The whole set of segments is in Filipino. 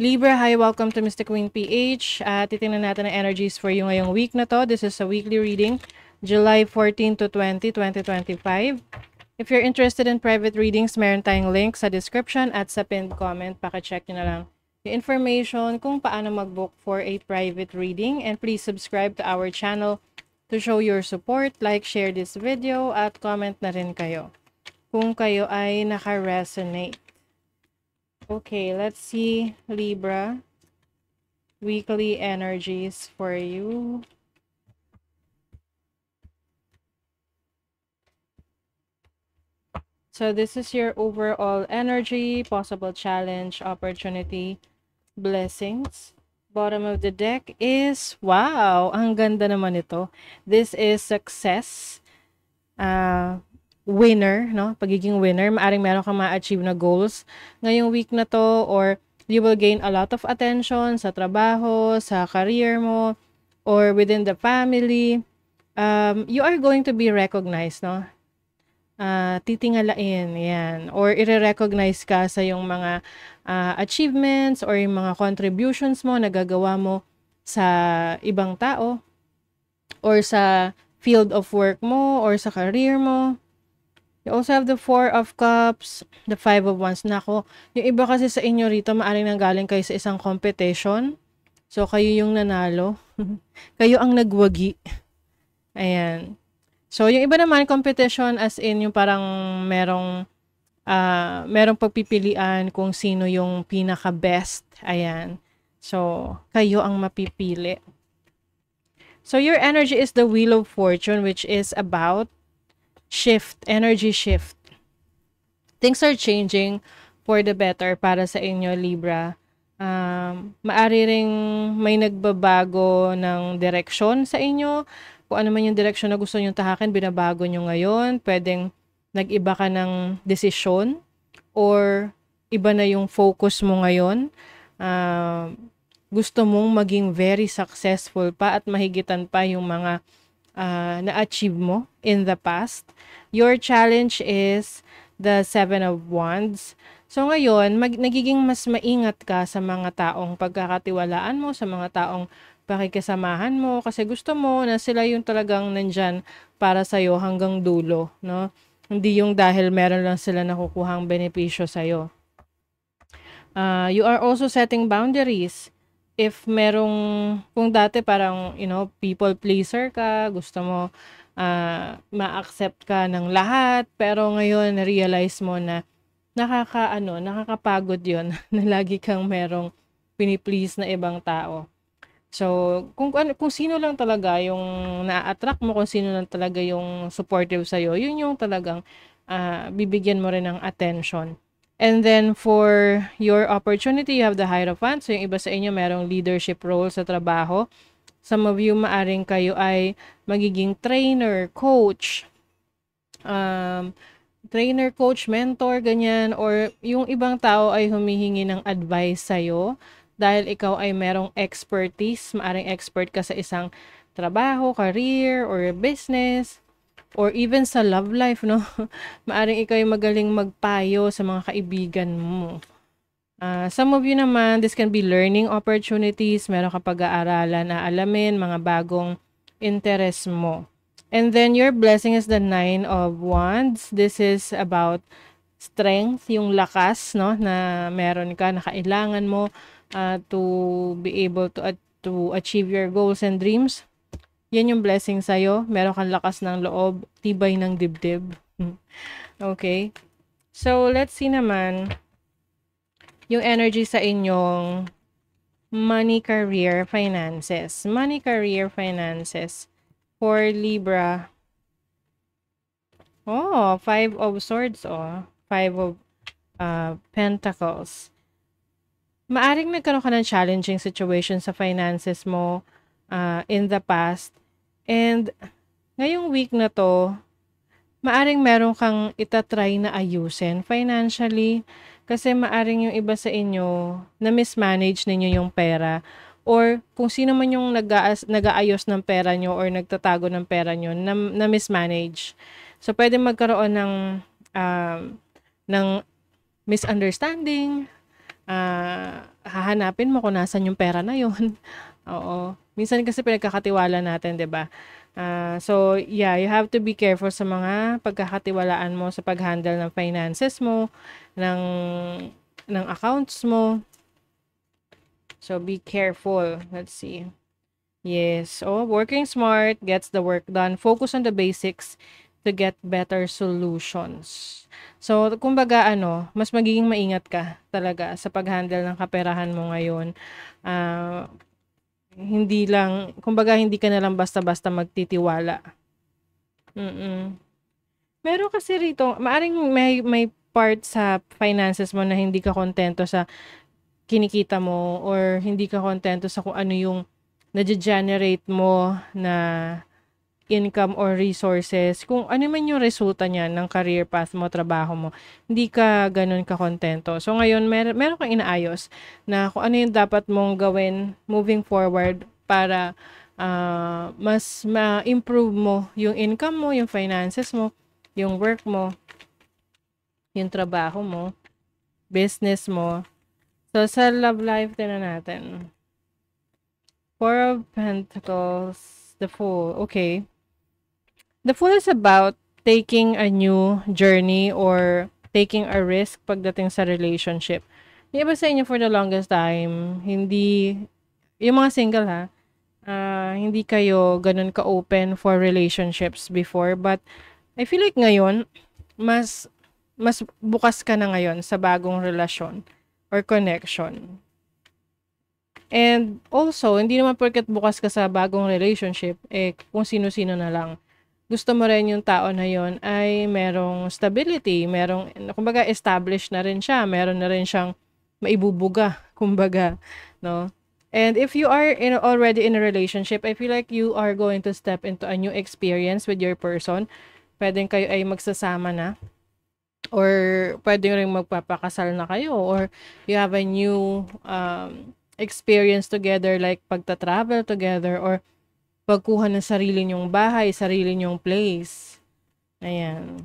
Libra, hi, welcome to Mystic Queen PH. Titingnan natin ang energies for you ngayong week na to. This is a weekly reading, July 14 to 20, 2025. If you're interested in private readings, meron tayong link sa description at sa pinned comment. Paki-check nyo na lang yung information kung paano mag-book for a private reading. And please subscribe to our channel to show your support. Like, share this video, at comment na rin kayo kung kayo ay naka-resonate. Okay, let's see, Libra. Weekly energies for you. So this is your overall energy, possible challenge, opportunity, blessings. Bottom of the deck is, wow, ang ganda naman ito. This is success. Winner, no? Pagiging winner, maaring meron kang ma-achieve na goals ngayong week na to, or you will gain a lot of attention sa trabaho, sa career mo, or within the family. You are going to be recognized, no? Titingalain, yan. Or i-recognize ka sa yung mga achievements or yung mga contributions mo, nagagawa mo sa ibang tao, or sa field of work mo, or sa career mo. You also have the 4 of Cups, the 5 of Wands. Nako, yung iba kasi sa inyo rito, maaaring nanggaling kayo sa isang competition. So, kayo yung nanalo. Kayo ang nagwagi. Ayan. So, yung iba naman, competition as in yung parang merong pagpipilian kung sino yung pinaka-best. Ayan. So, kayo ang mapipili. So, your energy is the Wheel of Fortune, which is about shift, energy shift. Things are changing for the better para sa inyo, Libra. Maari ring may nagbabago ng direksyon sa inyo. Kung ano man yung direksyon na gusto nyo tahakin, binabago nyo ngayon. Pwedeng nag-iba ka ng desisyon, or iba na yung focus mo ngayon. Gusto mong maging very successful pa at mahigitan pa yung mga na-achieve mo in the past. Your challenge is the 7 of Wands. So ngayon, nagiging mas maingat ka sa mga taong pagkakatiwalaan mo, sa mga taong pakikisamahan mo, kasi gusto mo na sila yung talagang nandyan para sa'yo hanggang dulo, no? Hindi yung dahil meron lang sila nakukuhang benepisyo sa'yo. You are also setting boundaries. If kung dati parang, people pleaser ka, gusto mo ma-accept ka ng lahat, pero ngayon na-realize mo na nakakapagod yun, na lagi kang merong piniplease na ibang tao. So, kung sino lang talaga yung na-attract mo, kung sino lang talaga yung supportive sa'yo, yun yung talagang bibigyan mo rin ng attention. And then, for your opportunity, you have the Hierophant. So, yung iba sa inyo, merong leadership role sa trabaho. Some of you, maaring kayo ay magiging trainer, coach, mentor, ganyan. Or yung ibang tao ay humihingi ng advice sa'yo dahil ikaw ay merong expertise. Maaring expert ka sa isang trabaho, career, or business. Or even sa love life, no? Maaring ikaw ay magaling magpayo sa mga kaibigan mo. Some of you naman, this can be learning opportunities. Meron ka pag-aaralan na alamin, mga bagong interest mo. And then your blessing is the 9 of Wands. This is about strength, yung lakas, no, na meron ka, na kailangan mo to be able to achieve your goals and dreams. Yan yung blessing sa'yo. Meron kang lakas ng loob, tibay ng dibdib. Okay? So, let's see naman yung energy sa inyong money, career, finances. Money, career, finances. For Libra. Oh, 5 of Swords, oh. 5 of Pentacles. Maaring nagkaroon ka ng challenging situation sa finances mo in the past. And ngayong week na to, maaring meron kang itatry na ayusin financially, kasi maaring yung iba sa inyo na mismanage ninyo yung pera, or kung sino man yung nag-aayos ng pera nyo or nagtatago ng pera nyo na mismanage. So, pwede magkaroon ng misunderstanding, hahanapin mo kung nasan yung pera na yun. Oo. Minsan kasi pinagkakatiwala natin, 'di ba? So yeah, you have to be careful sa mga pagkakatiwalaan mo sa pag-handle ng finances mo, ng accounts mo. So be careful. Let's see. Yes. Oh, working smart gets the work done. Focus on the basics to get better solutions. So, kumbaga mas magiging maingat ka talaga sa pag-handle ng kaperahan mo ngayon. Ah, hindi lang, kumbaga hindi ka na lang basta-basta magtitiwala. Mm. Meron kasi rito, maaring may part sa finances mo na hindi ka kontento sa kinikita mo or hindi ka kontento sa kung ano yung nage-generate mo na income or resources, kung ano man yung resulta niyan ng career path mo, trabaho mo, hindi ka gano'n kakontento. So ngayon meron kang inaayos na kung ano yung dapat mong gawin moving forward para mas ma-improve mo yung income mo, yung finances mo, yung work mo, yung trabaho mo, business mo. So sa love life din na natin. Four of Pentacles, the Fool. Okay. The Fool is about taking a new journey or taking a risk pagdating sa relationship. Yung iba sa inyo for the longest time, hindi, yung mga single ha, hindi kayo ganun ka-open for relationships before. But I feel like ngayon, mas bukas ka na ngayon sa bagong relasyon or connection. And also, hindi naman porket bukas ka sa bagong relationship, kung sino-sino na lang. Gusto mo rin yung tao na yon ay merong stability, kumbaga established na rin siya, meron na rin siyang maibubuga, kumbaga, no? And if you are already in a relationship, I feel like you are going to step into a new experience with your person. Pwedeng kayo ay magsasama na, or pwedeng rin magpapakasal na kayo, or you have a new experience together, like pagta-travel together, or pagkuha ng sarili nyong bahay, sarili nyong place. Ayan.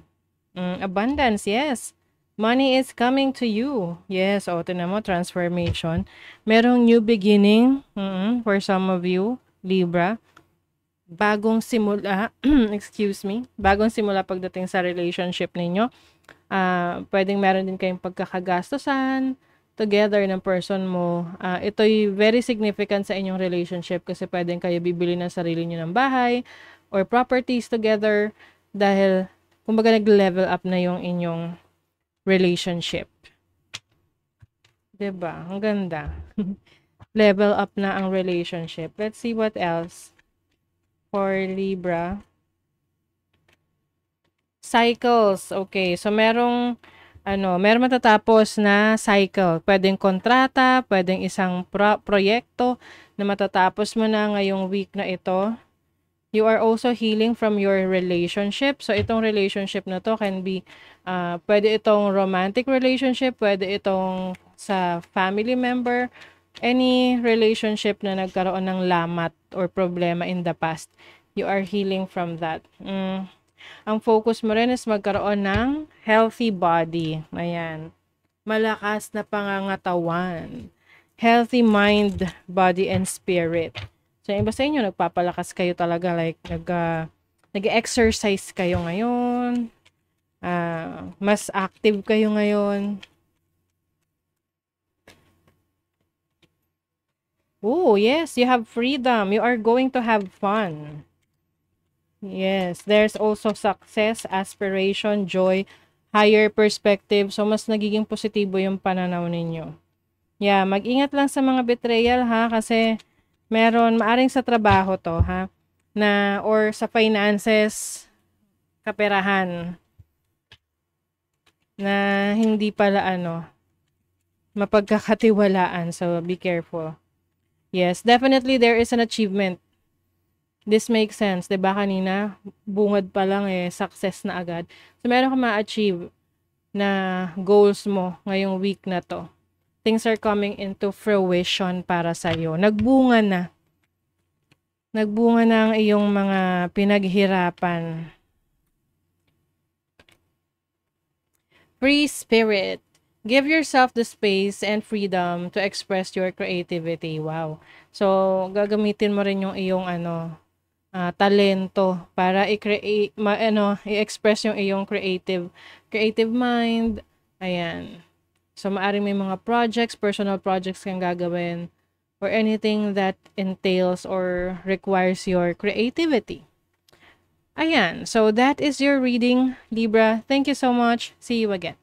Abundance, yes. Money is coming to you. Yes, tinan mo, transformation. Merong new beginning for some of you, Libra. Bagong simula, excuse me, bagong simula pagdating sa relationship ninyo. Pwedeng meron din kayong pagkakagastusan together ng person mo. Ito'y very significant sa inyong relationship kasi pwedeng kayo bibili ng sarili nyo ng bahay or properties together dahil kumbaga nag-level up na yung inyong relationship. 'Di ba? Ang ganda. Level up na ang relationship. Let's see what else for Libra. Cycles. Okay. So merong matatapos na cycle. Pwedeng kontrata, pwedeng isang proyekto na matatapos mo na ngayong week na ito. You are also healing from your relationship. So, itong relationship na to can be, pwede itong romantic relationship, pwede itong sa family member, any relationship na nagkaroon ng lamat or problema in the past. You are healing from that. Ang focus mo rin is magkaroon ng healthy body. Ayan. Malakas na pangangatawan. Healthy mind, body, and spirit. So, yung iba sa inyo, nagpapalakas kayo talaga. Like, nag-exercise kayo ngayon. Mas active kayo ngayon. Oh, yes, you have freedom. You are going to have fun. Yes, there's also success, aspiration, joy, higher perspective. So, mas nagiging positibo yung pananaw ninyo. Yeah, mag-ingat lang sa mga betrayal ha, kasi maaring sa trabaho to ha, or sa finances, kaperahan, na hindi pala mapagkakatiwalaan. So, be careful. Yes, definitely there is an achievement. This makes sense, 'di ba? Kanina, bungad pa lang success na agad. So, meron ka ma-achieve na goals mo ngayong week na to. Things are coming into fruition para sa iyo. Nagbunga na. Nagbunga na ang iyong mga pinaghirapan. Free spirit. Give yourself the space and freedom to express your creativity. Wow. So, gagamitin mo rin yung iyong talento para i-create, i-express yung iyong creative mind. Ayan. So, maaring may mga projects, personal projects kang gagawin or anything that entails or requires your creativity. Ayan. So, that is your reading, Libra. Thank you so much. See you again.